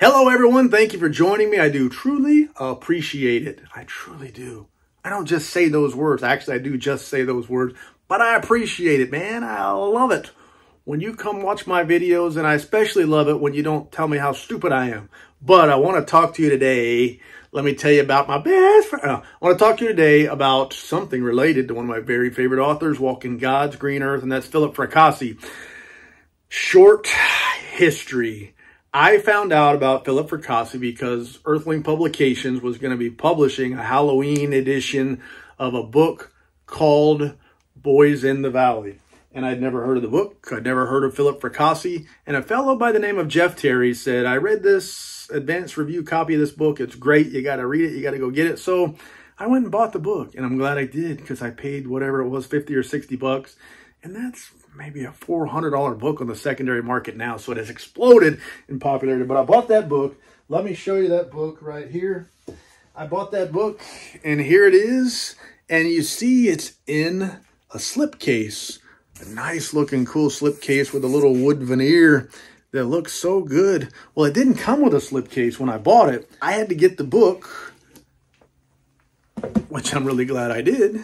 Hello everyone, thank you for joining me. I do truly appreciate it. I truly do. I don't just say those words. Actually, I do just say those words, but I appreciate it, man. I love it when you come watch my videos, and I especially love it when you don't tell me how stupid I am. But I want to talk to you today. Let me tell you about my best friend. I want to talk to you today about something related to one of my very favorite authors, walking God's green earth, and that's Philip Fracassi. Short history. I found out about Philip Fracassi because Earthling Publications was going to be publishing a Halloween edition of a book called Boys in the Valley. And I'd never heard of the book. I'd never heard of Philip Fracassi. And a fellow by the name of Jeff Terry said, I read this advanced review copy of this book. It's great. You got to read it. You got to go get it. So I went and bought the book. And I'm glad I did because I paid whatever it was, 50 or 60 bucks. And that's maybe a $400 book on the secondary market now. So it has exploded in popularity. But I bought that book. Let me show you that book right here. I bought that book, and here it is. And you see it's in a slipcase. A nice looking cool slipcase with a little wood veneer that looks so good. Well, it didn't come with a slipcase when I bought it. I had to get the book, which I'm really glad I did.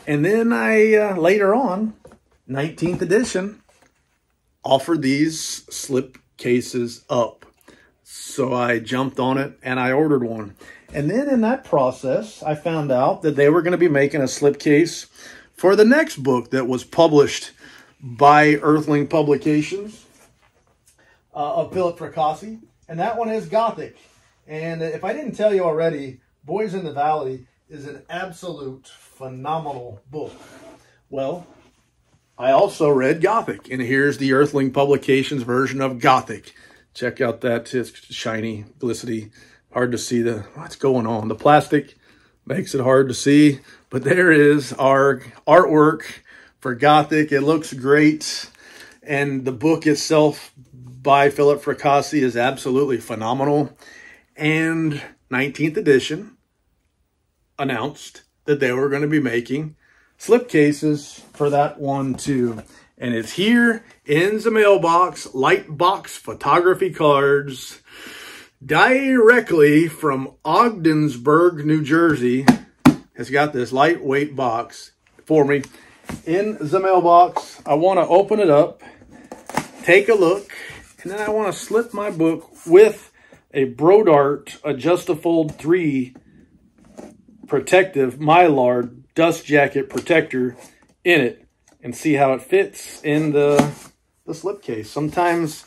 And then I, later on, 19th edition, offered these slip cases up. So I jumped on it and I ordered one. And then in that process, I found out that they were going to be making a slip case for the next book that was published by Earthling Publications of Philip Fracassi. And that one is Gothic. And if I didn't tell you already, Boys in the Valley is an absolute phenomenal book. Well, I also read Gothic, and here's the Earthling Publications version of Gothic. Check out that. It's shiny, glistery, hard to see what's going on. The plastic makes it hard to see, but there is our artwork for Gothic. It looks great, and the book itself by Philip Fracassi is absolutely phenomenal. And 19th edition announced that they were going to be making slipcases for that one too. And it's here in the mailbox, light box photography cards, directly from Ogdensburg, New Jersey. It's got this lightweight box for me in the mailbox. I want to open it up, take a look, and then I want to slip my book with a Brodart Adjustafold 3 protective Mylar dust jacket protector in it and see how it fits in the slipcase. Sometimes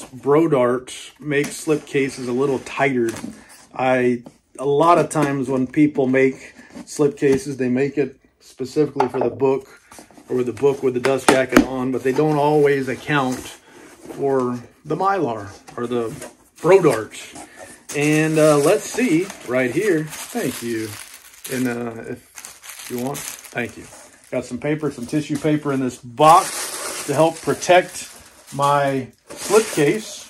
Brodart makes slip cases a little tighter. A lot of times when people make slip cases, they make it specifically for the book or the book with the dust jacket on, but they don't always account for the Mylar or the Brodart. And let's see right here. Thank you. And if you want, thank you. Got some paper, some tissue paper in this box to help protect my slipcase.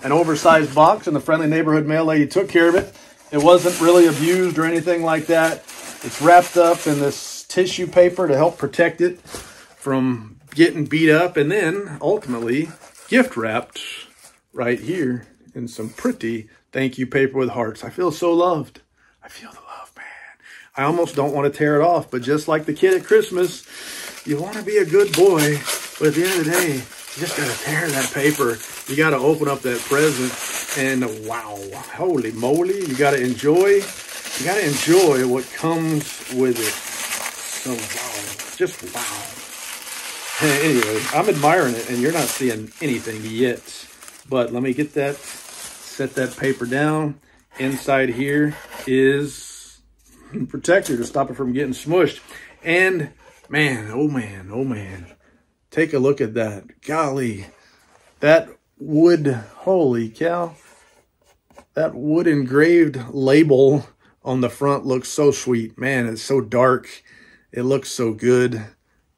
An oversized box, and the friendly neighborhood mail lady took care of it. It wasn't really abused or anything like that. It's wrapped up in this tissue paper to help protect it from getting beat up, and then ultimately gift wrapped right here in some pretty thank you paper with hearts. I feel so loved. I feel the love, man. I almost don't want to tear it off, but just like the kid at Christmas, you want to be a good boy, but at the end of the day, you just got to tear that paper. You got to open up that present, and wow, holy moly, you got to enjoy what comes with it. So wow, just wow. Anyway, I'm admiring it, and you're not seeing anything yet, but let me get that, set that paper down. Inside here is a protector to stop it from getting smushed. And man, oh man, take a look at that. Golly, that wood, holy cow. That wood engraved label on the front looks so sweet. Man, it's so dark. It looks so good.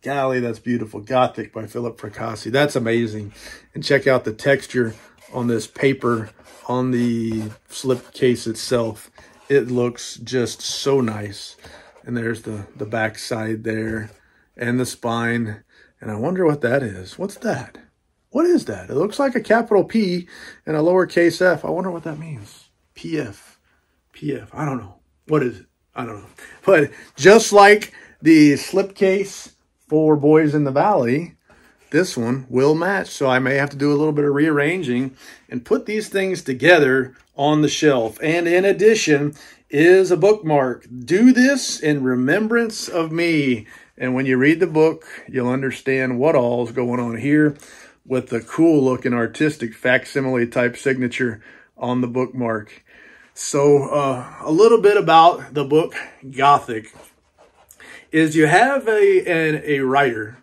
Golly, that's beautiful. Gothic by Philip Fracassi. That's amazing. And check out the texture on this paper on the slip case itself. It looks just so nice. And there's the back side there and the spine. And I wonder what that is. What's that? What is that? It looks like a capital P and a lowercase f. I wonder what that means. PF. PF. I don't know. What is it? I don't know. But just like the slipcase for Boys in the Valley, this one will match. So I may have to do a little bit of rearranging and put these things together on the shelf. And in addition is a bookmark. Do this in remembrance of me. And when you read the book, you'll understand what all is going on here with the cool looking artistic facsimile type signature on the bookmark. So a little bit about the book Gothic is you have a writer,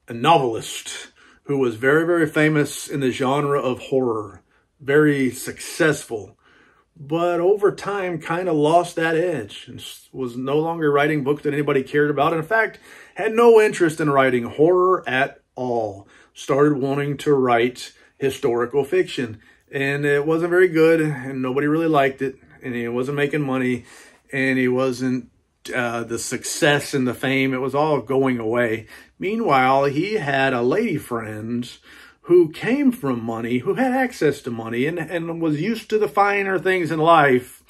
a novelist who was very, very famous in the genre of horror, very successful, but over time kind of lost that edge and was no longer writing books that anybody cared about. In fact, had no interest in writing horror at all. Started wanting to write historical fiction, and it wasn't very good, and nobody really liked it, and he wasn't making money, and he wasn't the success and the fame. It was all going away. Meanwhile, he had a lady friend who came from money, who had access to money and was used to the finer things in life.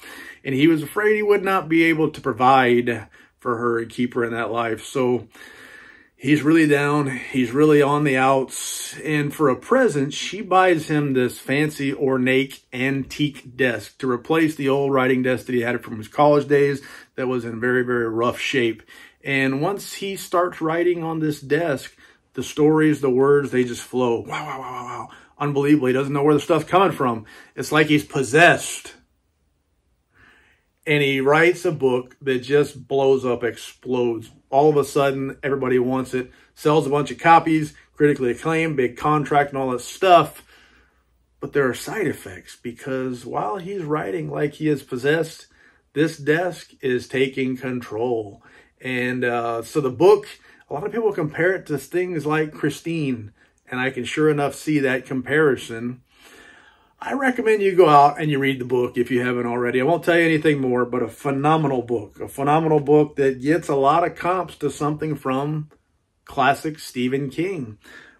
And he was afraid he would not be able to provide for her and keep her in that life. So he's really down. He's really on the outs. And for a present, she buys him this fancy, ornate, antique desk to replace the old writing desk that he had from his college days that was in very, very rough shape. And once he starts writing on this desk, the stories, the words, they just flow. Wow, wow, wow, wow, wow. Unbelievable. He doesn't know where the stuff's coming from. It's like he's possessed. And he writes a book that just blows up, explodes. All of a sudden, everybody wants it. Sells a bunch of copies, critically acclaimed, big contract and all that stuff. But there are side effects because while he's writing like he is possessed, this desk is taking control. And so the book, a lot of people compare it to things like Christine, and I can sure enough see that comparison. I recommend you go out and you read the book if you haven't already. I won't tell you anything more, but a phenomenal book that gets a lot of comps to something from classic Stephen King.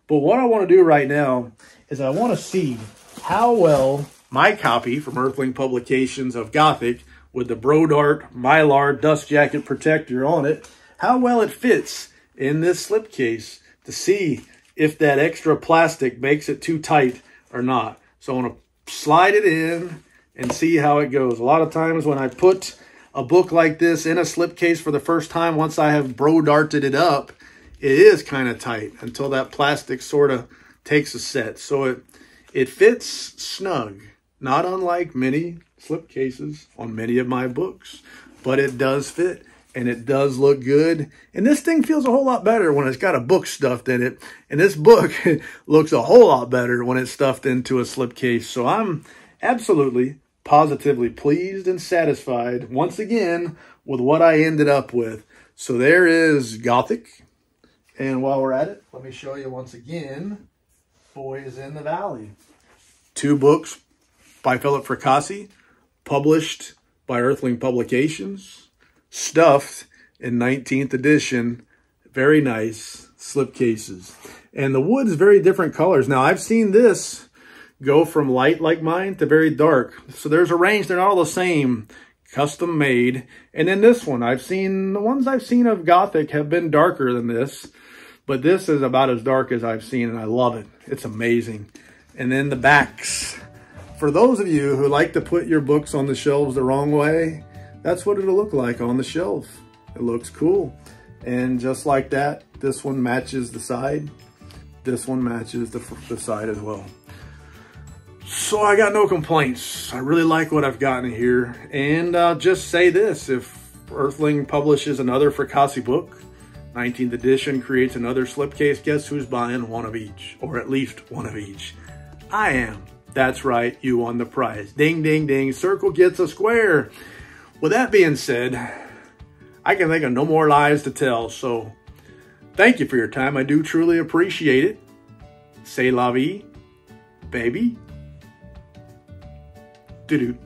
But what I want to do right now is I want to see how well my copy from Earthling Publications of Gothic with the Brodart Mylar dust jacket protector on it, how well it fits in this slipcase to see if that extra plastic makes it too tight or not. So I want to slide it in and see how it goes. A lot of times when I put a book like this in a slipcase for the first time, once I have Brodarted it up, it is kind of tight until that plastic sort of takes a set. So it fits snug, not unlike many slipcases on many of my books, but it does fit. And it does look good. And this thing feels a whole lot better when it's got a book stuffed in it. And this book looks a whole lot better when it's stuffed into a slipcase. So I'm absolutely, positively pleased and satisfied once again with what I ended up with. So there is Gothic. And while we're at it, let me show you once again Boys in the Valley. 2 books by Philip Fracassi, published by Earthling Publications. Stuffed in 19th edition, very nice slipcases. And the wood's very different colors. Now, I've seen this go from light like mine to very dark. So there's a range. They're not all the same, custom made. And then this one, the ones I've seen of Gothic have been darker than this. But this is about as dark as I've seen, and I love it. It's amazing. And then the backs. For those of you who like to put your books on the shelves the wrong way, that's what it'll look like on the shelf. It looks cool. And just like that, this one matches the side. This one matches the side as well. So I got no complaints. I really like what I've gotten here. And I'll just say this, if Earthling publishes another Fracassi book, 19th edition creates another slipcase, guess who's buying one of each? Or at least one of each. I am. That's right, you won the prize. Ding, ding, ding, circle gets a square. With that being said, I can think of no more lies to tell, so thank you for your time. I do truly appreciate it. C'est la vie, baby. Doo-doo.